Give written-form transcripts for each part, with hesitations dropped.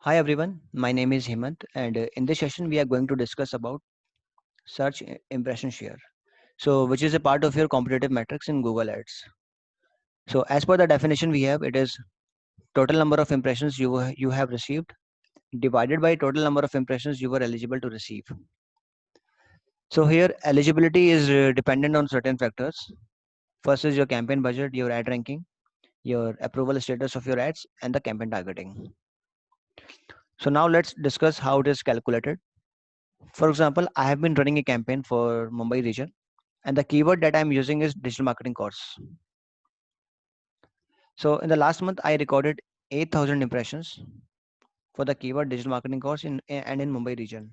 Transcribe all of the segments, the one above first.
Hi everyone, my name is Hemant and in this session we are going to discuss about impression share. So which is a part of your competitive metrics in Google Ads. So as per the definition we have, it is total number of impressions you have received divided by total number of impressions you were eligible to receive. So here eligibility is dependent on certain factors. First is your campaign budget, your ad ranking, your approval status of your ads and the campaign targeting. So now let's discuss how it is calculated. For example, I have been running a campaign for Mumbai region and the keyword that I'm using is digital marketing course. So in the last month, I recorded 8,000 impressions for the keyword digital marketing course in Mumbai region.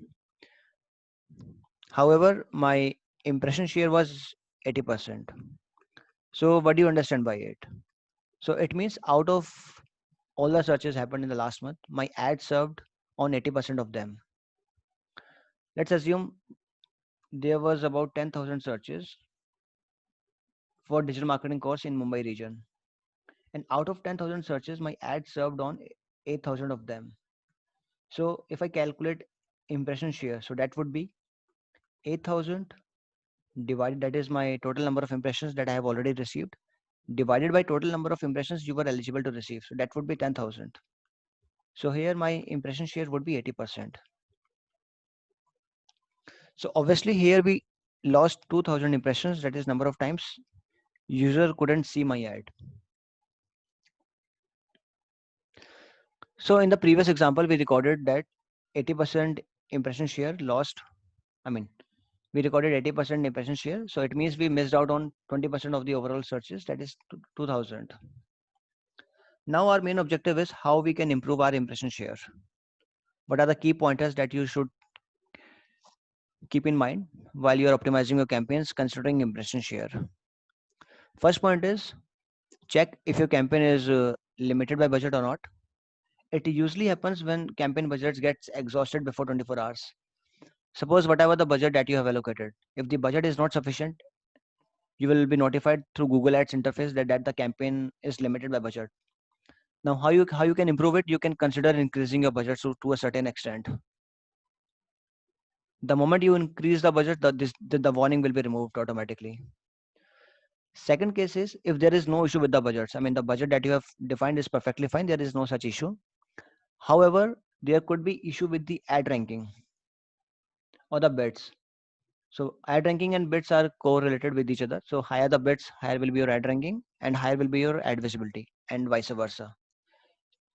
However, my impression share was 80%. So what do you understand by it? So it means out of all the searches happened in the last month, my ad served on 80% of them. Let's assume there was about 10,000 searches for digital marketing course in Mumbai region. And out of 10,000 searches, my ad served on 8,000 of them. So if I calculate impression share, so that would be 8,000 divided, that is my total number of impressions that I have already received, divided by total number of impressions you were eligible to receive. So that would be 10,000. So here my impression share would be 80%. So obviously here we lost 2,000 impressions, that is number of times user couldn't see my ad. So in the previous example, we recorded that 80% impression share lost. I mean, we recorded 80% impression share. So it means we missed out on 20% of the overall searches, that is 2000. Now our main objective is how we can improve our impression share. What are the key pointers that you should keep in mind while you are optimizing your campaigns considering impression share? First point is check if your campaign is limited by budget or not. It usually happens when campaign budgets gets exhausted before 24 hours. Suppose whatever the budget that you have allocated, if the budget is not sufficient, you will be notified through Google Ads interface that the campaign is limited by budget. Now, how you can improve it? You can consider increasing your budget to a certain extent. The moment you increase the budget, the warning will be removed automatically. Second case is if there is no issue with the budgets. I mean, the budget that you have defined is perfectly fine. There is no such issue. However, there could be issue with the ad ranking or the bids. So ad ranking and bids are correlated with each other. So higher the bids, higher will be your ad ranking and higher will be your ad visibility and vice versa.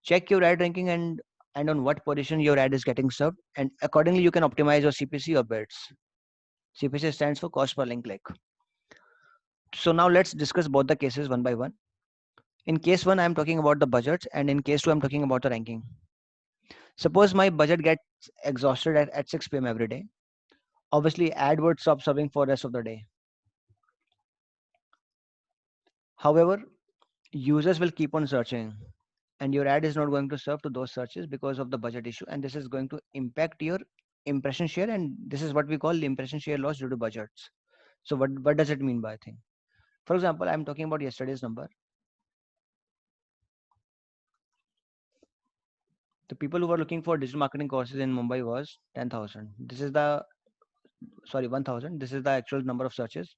Check your ad ranking and on what position your ad is getting served, and accordingly you can optimize your CPC or bids. CPC stands for cost per link click. So now let's discuss both the cases one by one. In case one, I'm talking about the budgets, and in case two, I'm talking about the ranking. Suppose my budget gets exhausted at 6 p.m. every day. Obviously, ad would stop serving for the rest of the day. However, users will keep on searching and your ad is not going to serve to those searches because of the budget issue, and this is going to impact your impression share, and this is what we call the impression share loss due to budgets. So what does it mean by thing? For example, I'm talking about yesterday's number. The people who were looking for digital marketing courses in Mumbai was 10,000. This is the 1,000. This is the actual number of searches.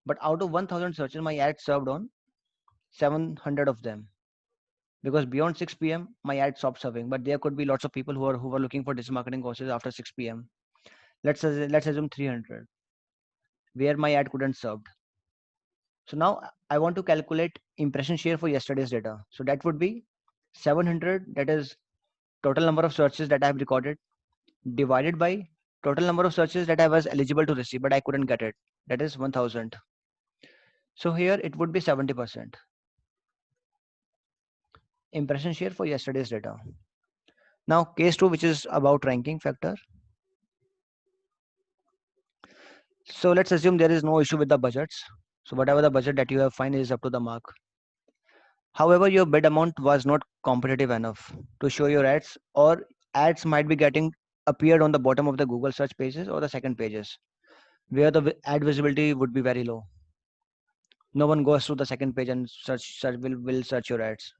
But out of 1,000 searches, my ad served on 700 of them, because beyond 6 p.m. my ad stopped serving. But there could be lots of people who were looking for digital marketing courses after 6 p.m. Let's assume 300 where my ad couldn't serve. So now I want to calculate impression share for yesterday's data. So that would be 700, that is total number of searches that I have recorded, divided by total number of searches that I was eligible to receive but I couldn't get it, that is 1000. So here it would be 70% impression share for yesterday's data. Now case 2, which is about ranking factor. So let's assume there is no issue with the budgets. So whatever the budget that you have find is up to the mark. However, your bid amount was not competitive enough to show your ads, or ads might be getting appeared on the bottom of the Google search pages or the second pages where the ad visibility would be very low. No one goes to the second page and will search your ads.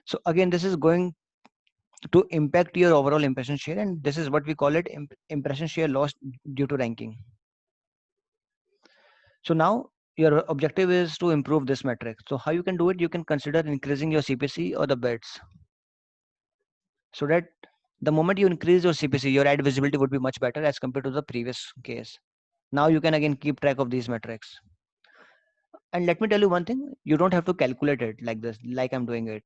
So again, this is going to impact your overall impression share, and this is what we call it impression share loss due to ranking. So now your objective is to improve this metric. So how you can do it? You can consider increasing your CPC or the bids, so that the moment you increase your CPC, your ad visibility would be much better as compared to the previous case. Now you can again keep track of these metrics. And let me tell you one thing, you don't have to calculate it like this, like I'm doing it,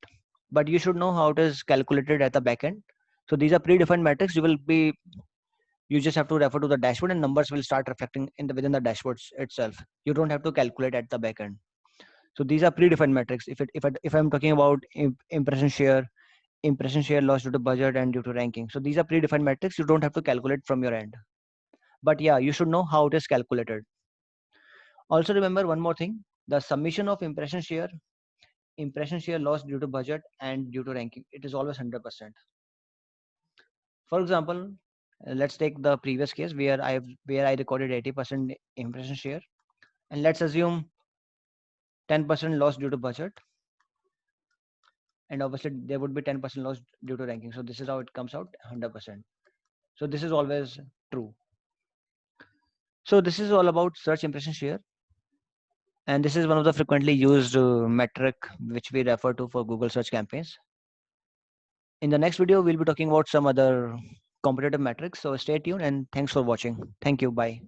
but you should know how it is calculated at the back end. So these are predefined metrics. You just have to refer to the dashboard and numbers will start reflecting within the dashboards itself. You don't have to calculate at the back end. So these are predefined metrics. If I'm talking about impression share loss due to budget and due to ranking. So these are predefined metrics. You don't have to calculate from your end. But yeah, you should know how it is calculated. Also remember one more thing, the summation of impression share loss due to budget and due to ranking, it is always 100%. For example, let's take the previous case where I recorded 80% impression share, and let's assume 10% loss due to budget, and obviously there would be 10% loss due to ranking. So this is how it comes out 100%. So this is always true. So this is all about search impression share, and this is one of the frequently used metric which we refer to for Google search campaigns. In the next video, we'll be talking about some other competitive metrics. So stay tuned and thanks for watching. Thank you. Bye.